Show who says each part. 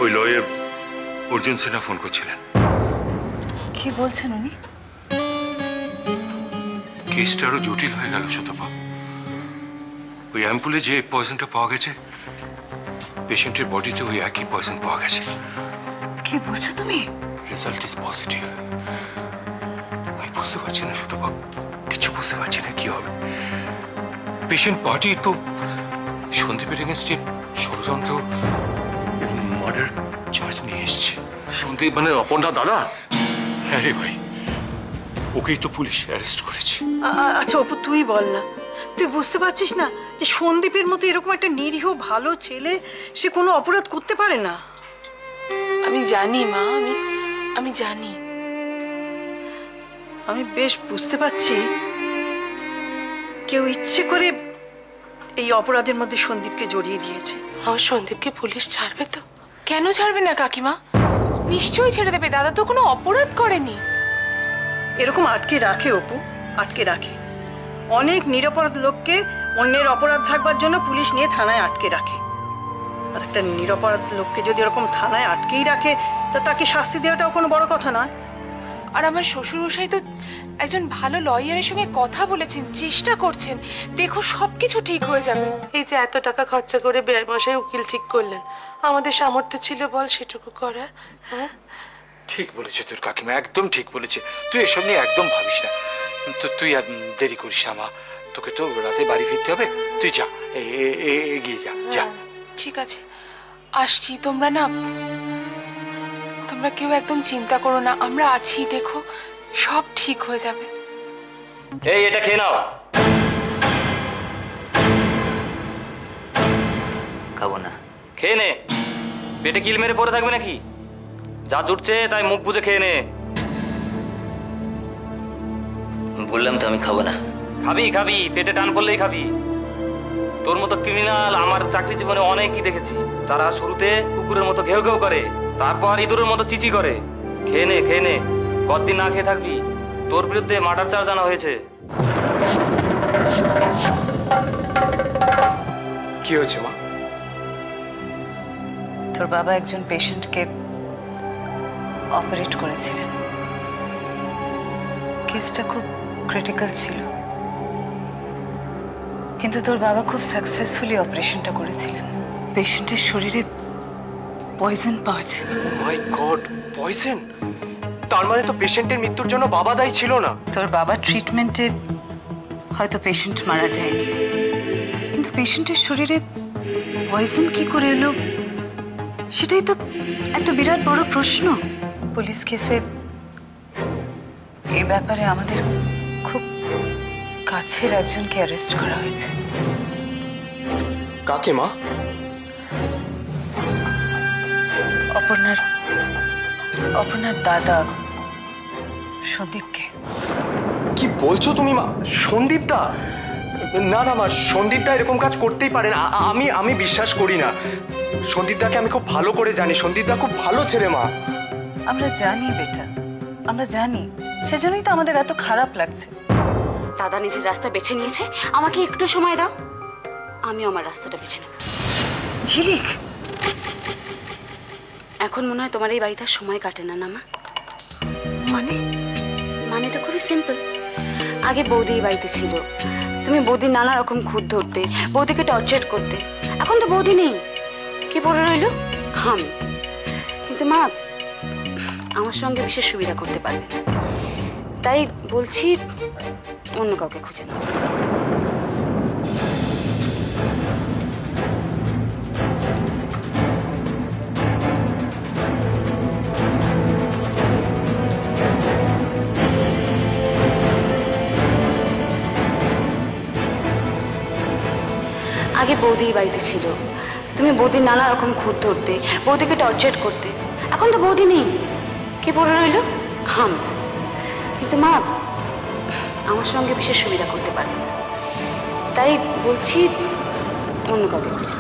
Speaker 1: ওই lawyer Arjun Sinha phone করছিলেন।
Speaker 2: কি বলছেন উনি?
Speaker 1: কেসটা আরো জটিল হয়ে গেল শতপা। ওই অ্যাম্পুলে যে পয়জনটা পাওয়া গেছে, পেশেন্টের বডিতে ওই একই পয়জন পাওয়া গেছে।
Speaker 2: কি বলছো তুমি?
Speaker 1: Result is positive. আমি বুঝতে পারছি না শতপা, কিছু বুঝতে পারছি না কি হবে। পেশেন্ট পার্টি তো সন্দীপের এগেনস্টে ষড়যন্ত্র এবং মার্ডার চার্জ নিয়ে এসছে।
Speaker 3: সন্দীপ মানে অপর্ণা দাদা?
Speaker 1: হ্যাঁ রে ভাই, ওকেই তো পুলিশ অ্যারেস্ট করেছে।
Speaker 2: আচ্ছা অপু, তুই বল না, তুই বুঝতে পারছিস না যে সন্দীপের মতো এরকম একটা নিরীহ ভালো ছেলে, সে কোনো অপরাধ করতে পারে না?
Speaker 4: আমি জানি মা, আমি জানি।
Speaker 2: আমি বেশ বুঝতে পারছি কেউ ইচ্ছে করে এই অপরাধের মধ্যে সন্দীপকে জড়িয়ে দিয়েছে।
Speaker 4: আমার সন্দীপকে পুলিশ ছাড়বে তো? কেন ছাড়বে না কাকিমা? নিশ্চয়ই ছেড়ে দেবে। দাদা তো কোনো অপরাধ করেনি।
Speaker 2: এরকম আটকে রাখে অপু, আটকে রাখে। অনেক নিরপরাধ লোককে অন্যের অপরাধ থাকবার জন্য পুলিশ নিয়ে থানায় আটকে রাখে। আর একটা নিরপরাধ লোককে যদি এরকম থানায় আটকেই রাখে, তা তাকে শাস্তি দেওয়াটাও কোনো বড় কথা নয়।
Speaker 4: আর আমার শ্বশুরমশাই তো একজন ভালো লয়ারের সঙ্গে কথা বলেছেন, চেষ্টা করছেন। দেখো সবকিছু ঠিক হয়ে যাবে। এই যে এত টাকা খরচা করে বেয়ামশাই উকিল ঠিক করলেন, আমাদের সামর্থ্য ছিল বল সেটুকু করার? হ্যাঁ,
Speaker 3: ঠিক বলেছে তোর কাকিমা, একদম ঠিক বলেছে। তুই এসব নিয়ে একদম ভাবিস না। তো তুই আর দেরি করিস না মা, তোকে তো রাতে বাড়ি ফিরতে হবে। তুই যা, এগিয়ে যা যা।
Speaker 4: ঠিক আছে, আসছি। তোমরা কেউ একদম চিন্তা করো না, আমরা আছি। দেখো সব ঠিক হয়ে যাবে।
Speaker 5: এই এটা খেয়ে নাও।
Speaker 6: খাবো না।
Speaker 5: খেয়ে নে, পেটে কিল মেরে পড়ে থাকবে নাকি? যা জুটছে তাই মুখ বুঝে খেয়ে নে।
Speaker 6: বললাম তো আমি খাবো না।
Speaker 5: খাবি খাবি, পেটে টান পড়লেই খাবি। তোর মতো ক্রিমিনাল আমার চাকরি জীবনে অনেকই দেখেছি। তারা শুরুতে কুকুরের মতো ঘেউ ঘেউ করে, তারপর ইঁদুরের মতো চিচি করে। খেয়ে নে খেয়ে নে, কতদিন না খেয়ে থাকবি? তোর বিরুদ্ধে মার্ডার চার্জ আনা হয়েছে।
Speaker 3: কি হয়েছে মা?
Speaker 2: তোর বাবা একজন পেশেন্টকে অপারেট করেছিলেন। কেসটা খুব ক্রিটিক্যাল ছিল, কিন্তু তোর বাবা খুব সাকসেসফুলি অপারেশনটা করেছিলেন। পেশেন্টের শরীরে পয়জন পাওয়া যায়।
Speaker 3: মাই গড, পয়জন! তার মানে তো পেশেন্টের মৃত্যুর জন্য বাবা দায়ী ছিল না।
Speaker 2: তোর বাবার ট্রিটমেন্টে হয়তো পেশেন্ট মারা যায়নি, কিন্তু পেশেন্টের শরীরে পয়জন কি করে এলো সেটাই তো একটা বিরাট বড় প্রশ্ন। পুলিশ কেসে এই ব্যাপারে আমাদের খুব কাছের একজনকে অ্যারেস্ট করা হয়েছে।
Speaker 3: কাকে মা?
Speaker 2: অপর্ণার দাদা সন্দীপকে।
Speaker 3: কি বলছো তুমি মা? সন্দীপ দা? না না মা, সন্দীপ দা এরকম কাজ করতেই পারে না। আমি বিশ্বাস করি না। সন্দীপ দাকে আমি খুব ভালো করে জানি। সন্দীপ দা খুব ভালো ছেলে মা।
Speaker 2: আমরা জানি বেটা, আমরা জানি, সেজন্যই তো আমাদের এত খারাপ লাগছে।
Speaker 7: দাদা নিজের রাস্তা বেছে নিয়েছে, আমাকে একটু সময় দাও, আমিও আমার রাস্তাটা বেছে নেব।
Speaker 2: ঝিলিক,
Speaker 7: এখন মনে হয় তোমার এই বাড়িতে আর সময় কাটে না, না মা? মানেটা খুবই সিম্পল। আগে বৌদি এই বাড়িতে ছিল, তুমি বৌদির নানা রকম খুঁত ধরতে, বৌদিকে টর্চার করতে। এখন তো বৌদি নেই, কি পড়ে রইল? আমি। কিন্তু মা আমার সঙ্গে বিশেষ সুবিধা করতে পারবে না, তাই বলছি অন্য কাউকে খুঁজে নাও। আগে বৌদি বাড়িতে ছিল, তুমি বৌদির নানা রকম খুঁত ধরতে, বৌদিকে টর্চার করতে। এখন তো বৌদি নেই, কি পড়ে রইল? আমি। কিন্তু মা আমার সঙ্গে বিশেষ সুবিধা করতে পারবে না, তাই বলছি অন্য কাউকে খুঁজে।